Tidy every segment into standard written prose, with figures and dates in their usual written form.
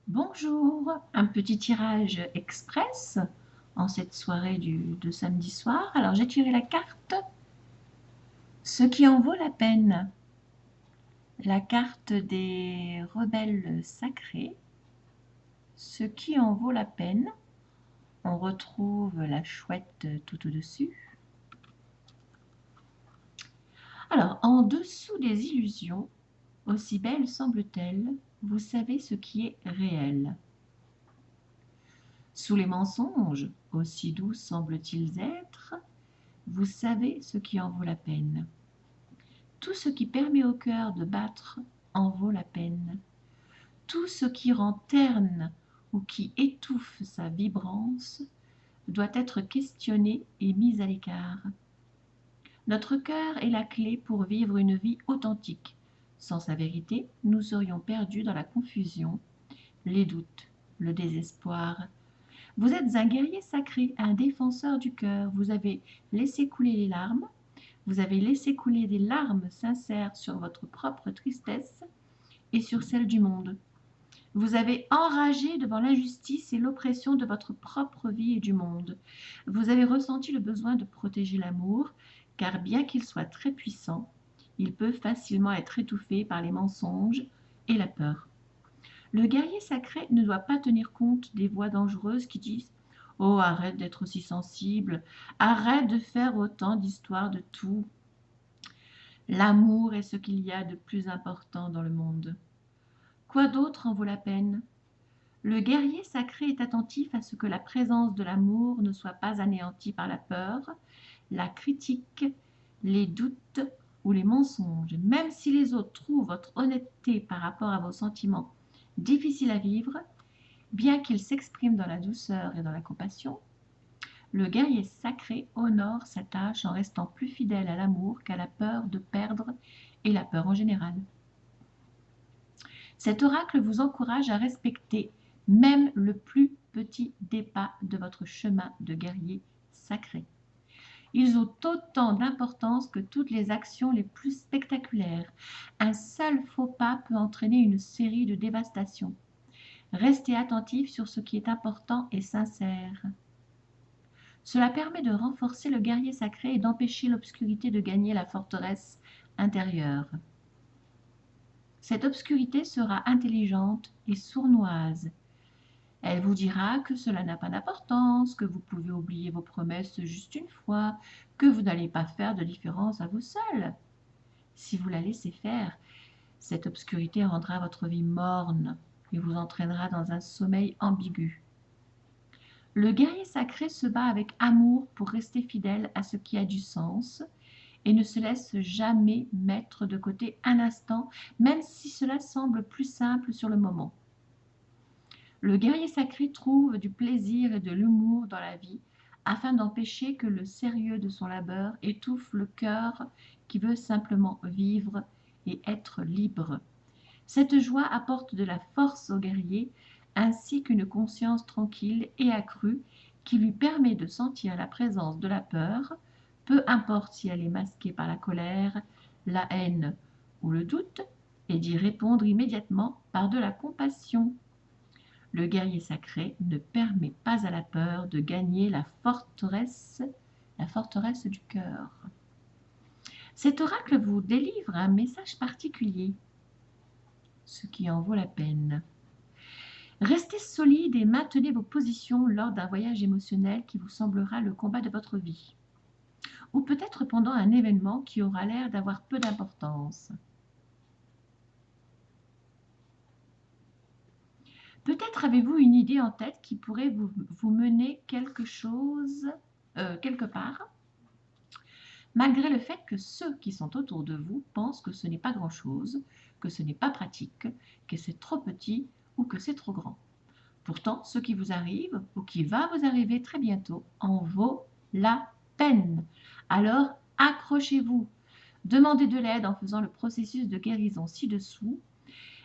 Bonjour, un petit tirage express en cette soirée de samedi soir. Alors j'ai tiré la carte Ce qui en vaut la peine, la carte des rebelles sacrés. Ce qui en vaut la peine, on retrouve la chouette tout au-dessus. Alors en dessous des illusions, aussi belles semblent-elles, vous savez ce qui est réel. Sous les mensonges, aussi doux semblent-ils être, vous savez ce qui en vaut la peine. Tout ce qui permet au cœur de battre en vaut la peine. Tout ce qui rend terne ou qui étouffe sa vibrance doit être questionné et mis à l'écart. Notre cœur est la clé pour vivre une vie authentique. Sans sa vérité, nous serions perdus dans la confusion, les doutes, le désespoir. Vous êtes un guerrier sacré, un défenseur du cœur. Vous avez laissé couler les larmes. Vous avez laissé couler des larmes sincères sur votre propre tristesse et sur celle du monde. Vous avez enragé devant l'injustice et l'oppression de votre propre vie et du monde. Vous avez ressenti le besoin de protéger l'amour, car bien qu'il soit très puissant, il peut facilement être étouffé par les mensonges et la peur. Le guerrier sacré ne doit pas tenir compte des voix dangereuses qui disent « Oh, arrête d'être aussi sensible, arrête de faire autant d'histoires de tout. » L'amour est ce qu'il y a de plus important dans le monde. Quoi d'autre en vaut la peine? Le guerrier sacré est attentif à ce que la présence de l'amour ne soit pas anéantie par la peur, la critique, les doutes ou les mensonges. Même si les autres trouvent votre honnêteté par rapport à vos sentiments difficiles à vivre, bien qu'ils s'expriment dans la douceur et dans la compassion, le guerrier sacré honore sa tâche en restant plus fidèle à l'amour qu'à la peur de perdre et la peur en général. Cet oracle vous encourage à respecter même le plus petit des pas de votre chemin de guerrier sacré. Ils ont autant d'importance que toutes les actions les plus spectaculaires. Un seul faux pas peut entraîner une série de dévastations. Restez attentif sur ce qui est important et sincère. Cela permet de renforcer le guerrier sacré et d'empêcher l'obscurité de gagner la forteresse intérieure. Cette obscurité sera intelligente et sournoise. Elle vous dira que cela n'a pas d'importance, que vous pouvez oublier vos promesses juste une fois, que vous n'allez pas faire de différence à vous seul. Si vous la laissez faire, cette obscurité rendra votre vie morne et vous entraînera dans un sommeil ambigu. Le guerrier sacré se bat avec amour pour rester fidèle à ce qui a du sens et ne se laisse jamais mettre de côté un instant, même si cela semble plus simple sur le moment. Le guerrier sacré trouve du plaisir et de l'humour dans la vie afin d'empêcher que le sérieux de son labeur étouffe le cœur qui veut simplement vivre et être libre. Cette joie apporte de la force au guerrier ainsi qu'une conscience tranquille et accrue qui lui permet de sentir la présence de la peur, peu importe si elle est masquée par la colère, la haine ou le doute, et d'y répondre immédiatement par de la compassion. Le guerrier sacré ne permet pas à la peur de gagner la forteresse du cœur. Cet oracle vous délivre un message particulier, ce qui en vaut la peine. Restez solide et maintenez vos positions lors d'un voyage émotionnel qui vous semblera le combat de votre vie, ou peut-être pendant un événement qui aura l'air d'avoir peu d'importance. Peut-être avez-vous une idée en tête qui pourrait vous mener quelque part, malgré le fait que ceux qui sont autour de vous pensent que ce n'est pas grand-chose, que ce n'est pas pratique, que c'est trop petit ou que c'est trop grand. Pourtant, ce qui vous arrive ou qui va vous arriver très bientôt en vaut la peine. Alors, accrochez-vous. Demandez de l'aide en faisant le processus de guérison ci-dessous.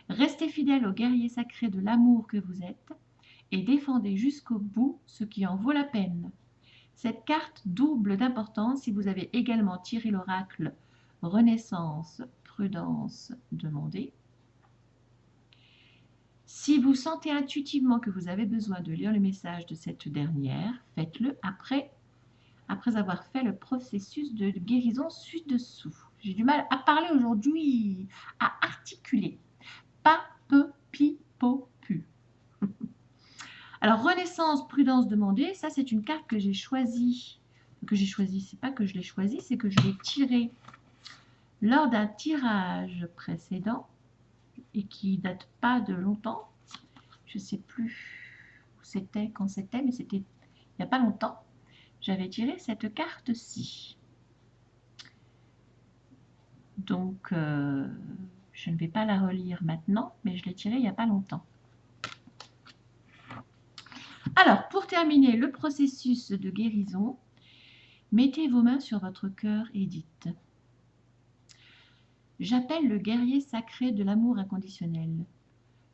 Restez fidèle au guerrier sacré de l'amour que vous êtes et défendez jusqu'au bout ce qui en vaut la peine. Cette carte double d'importance si vous avez également tiré l'oracle Renaissance, prudence, demandez. Si vous sentez intuitivement que vous avez besoin de lire le message de cette dernière, faites-le après avoir fait le processus de guérison ci-dessous. J'ai du mal à parler aujourd'hui, à articuler. Pas, peu, pi, po, pu. Alors, Renaissance, prudence demandée, ça c'est une carte que j'ai choisie. C'est pas que je l'ai choisie, c'est que je l'ai tirée lors d'un tirage précédent et qui date pas de longtemps. Je sais plus où c'était, quand c'était, mais c'était il n'y a pas longtemps. J'avais tiré cette carte-ci. Donc, je ne vais pas la relire maintenant, mais je l'ai tirée il n'y a pas longtemps. Alors, pour terminer le processus de guérison, mettez vos mains sur votre cœur et dites « J'appelle le guerrier sacré de l'amour inconditionnel.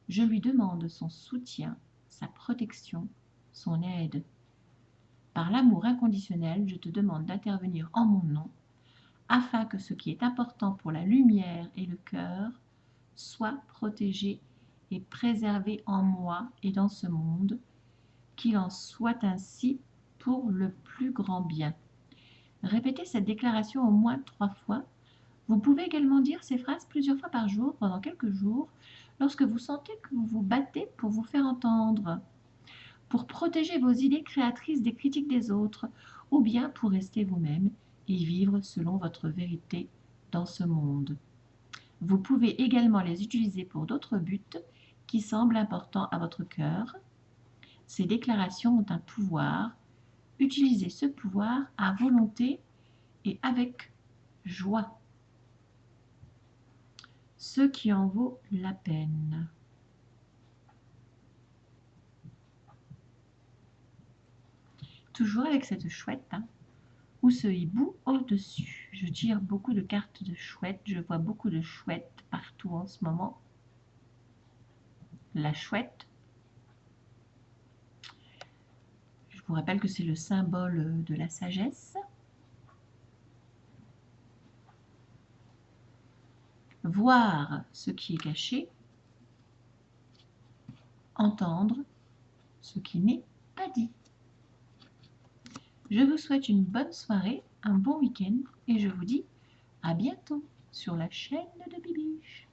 Je lui demande son soutien, sa protection, son aide. Par l'amour inconditionnel, je te demande d'intervenir en mon nom, afin que ce qui est important pour la lumière et le cœur soit protégé et préservé en moi et dans ce monde, qu'il en soit ainsi pour le plus grand bien. » Répétez cette déclaration au moins 3 fois. Vous pouvez également dire ces phrases plusieurs fois par jour pendant quelques jours lorsque vous sentez que vous vous battez pour vous faire entendre, pour protéger vos idées créatrices des critiques des autres, ou bien pour rester vous-même et vivre selon votre vérité dans ce monde. Vous pouvez également les utiliser pour d'autres buts qui semblent importants à votre cœur. Ces déclarations ont un pouvoir. Utilisez ce pouvoir à volonté et avec joie. Ce qui en vaut la peine. Toujours avec cette chouette, hein, ou ce hibou au-dessus. Je tire beaucoup de cartes de chouettes. Je vois beaucoup de chouettes partout en ce moment. La chouette. Je vous rappelle que c'est le symbole de la sagesse. Voir ce qui est caché. Entendre ce qui n'est pas dit. Je vous souhaite une bonne soirée, un bon week-end et je vous dis à bientôt sur la chaîne de Bibiche.